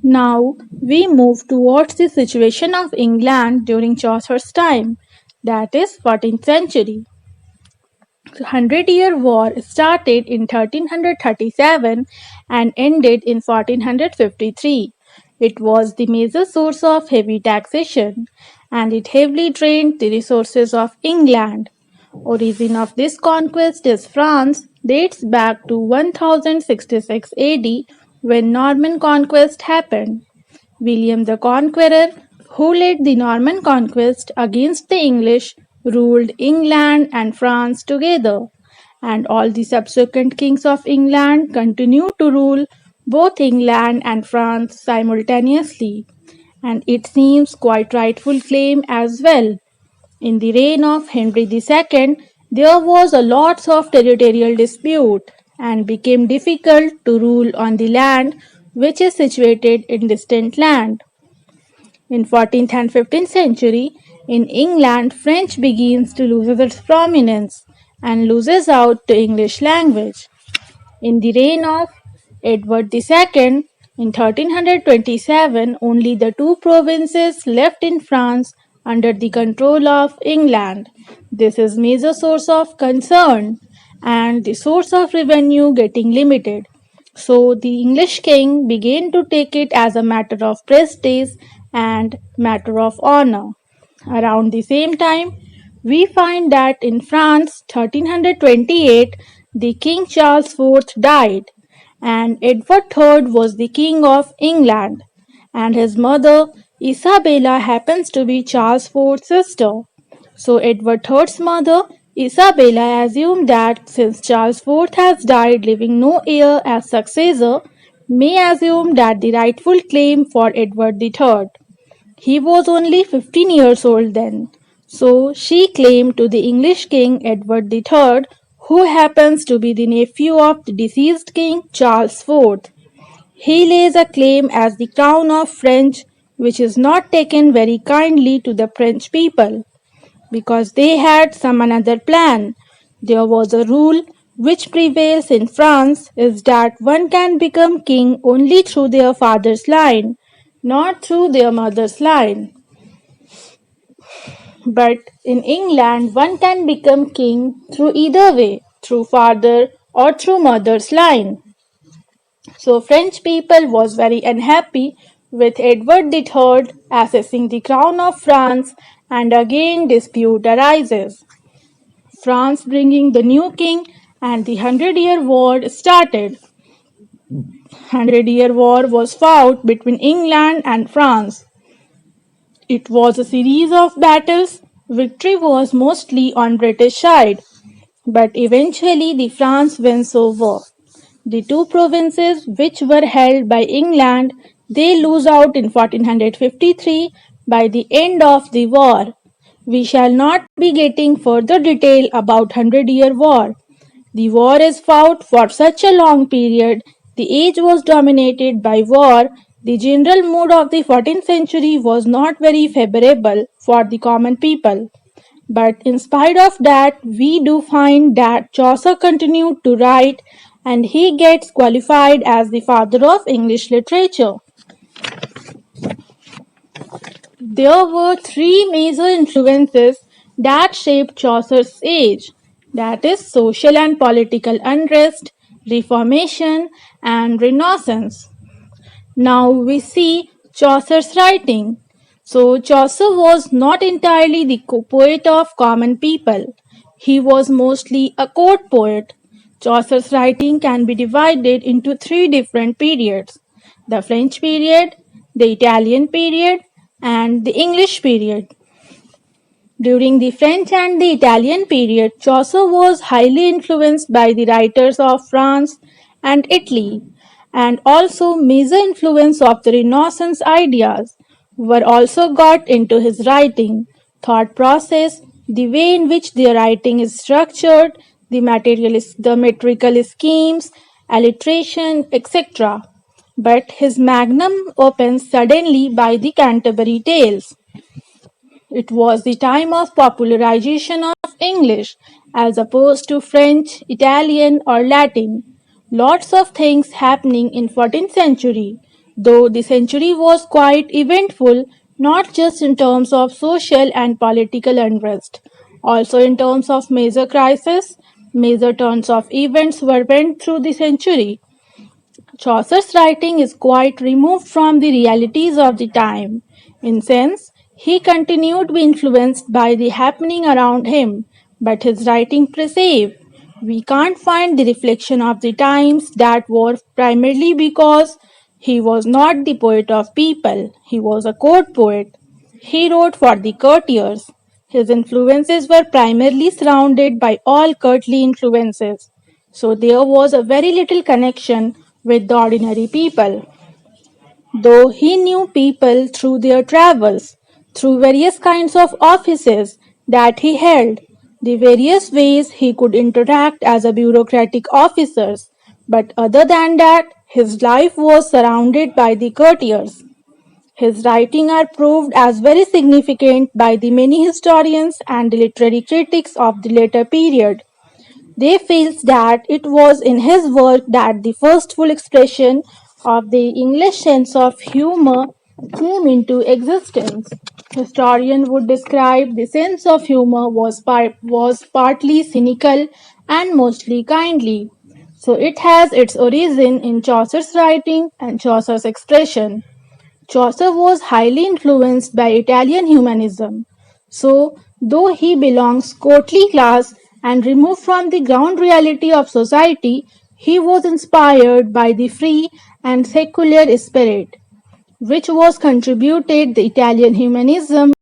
Now we move towards the situation of England during Chaucer's time, that is 14th century. The Hundred-Year War started in 1337 and ended in 1453. It was the major source of heavy taxation, and it heavily drained the resources of England. Origin of this conquest is France, dates back to 1066 AD when Norman conquest happened. William the Conqueror, who led the Norman conquest against the English, ruled England and France together, and all the subsequent kings of England continued to rule both England and France simultaneously, and it seems quite rightful claim as well. In the reign of Henry II, there was a lot of territorial dispute and became difficult to rule on the land which is situated in distant land. In 14th and 15th century, in England, French begins to lose its prominence and loses out to English language. In the reign of Edward II, in 1327, only the two provinces left in France under the control of England. This is major source of concern and the source of revenue getting limited. So the English king began to take it as a matter of prestige and matter of honor. Around the same time, we find that in France, 1328, the King Charles IV died, and Edward III was the King of England, and his mother Isabella happens to be Charles IV's sister. So Edward III's mother Isabella assumed that since Charles IV has died leaving no heir as successor, may assume that the rightful claim for Edward III. He was only 15 years old then, so she claimed to the English king Edward III, who happens to be the nephew of the deceased king Charles IV. He lays a claim as the crown of French, which is not taken very kindly to the French people, because they had some another plan. There was a rule which prevails in France is that one can become king only through their father's line, not through their mother's line. But in England, one can become king through either way, through father or through mother's line. So French people was very unhappy with Edward III accessing the crown of France, and again dispute arises. France bringing the new king and the Hundred-Year War started. Hundred-Year War was fought between England and France. It was a series of battles. Victory was mostly on British side, but eventually the France wins over. The two provinces which were held by England, they lose out in 1453 by the end of the war. We shall not be getting further detail about Hundred-Year War. The war is fought for such a long period, the age was dominated by war, the general mood of the 14th century was not very favorable for the common people. But in spite of that, we do find that Chaucer continued to write and he gets qualified as the father of English literature. There were three major influences that shaped Chaucer's age, that is, social and political unrest, Reformation, and Renaissance. Now we see Chaucer's writing. So Chaucer was not entirely the poet of common people. He was mostly a court poet. Chaucer's writing can be divided into three different periods: the French period, the Italian period, and the English period. During the French and the Italian period, Chaucer was highly influenced by the writers of France and Italy, and also major influence of the Renaissance ideas were also got into his writing, thought process, the way in which their writing is structured, the metrical schemes, alliteration, etc. But his magnum opens suddenly by the Canterbury Tales. It was the time of popularization of English as opposed to French, Italian or Latin. Lots of things happening in 14th century. though the century was quite eventful, not just in terms of social and political unrest, also in terms of major crises, major turns of events were went through the century. Chaucer's writing is quite removed from the realities of the time. In sense, he continued to be influenced by the happening around him, but his writing perceived. We can't find the reflection of the times that were primarily because he was not the poet of people, he was a court poet. He wrote for the courtiers. His influences were primarily surrounded by all courtly influences, so there was a very little connection with the ordinary people. Though he knew people through their travels, through various kinds of offices that he held, the various ways he could interact as a bureaucratic officer, but other than that, his life was surrounded by the courtiers. His writings are proved as very significant by the many historians and literary critics of the later period. They feel that it was in his work that the first full expression of the English sense of humor came into existence. Historians would describe the sense of humor was partly cynical and mostly kindly. So it has its origin in Chaucer's writing and Chaucer's expression. Chaucer was highly influenced by Italian humanism. So, though he belongs courtly class and removed from the ground reality of society, he was inspired by the free and secular spirit, which was contributed the Italian humanism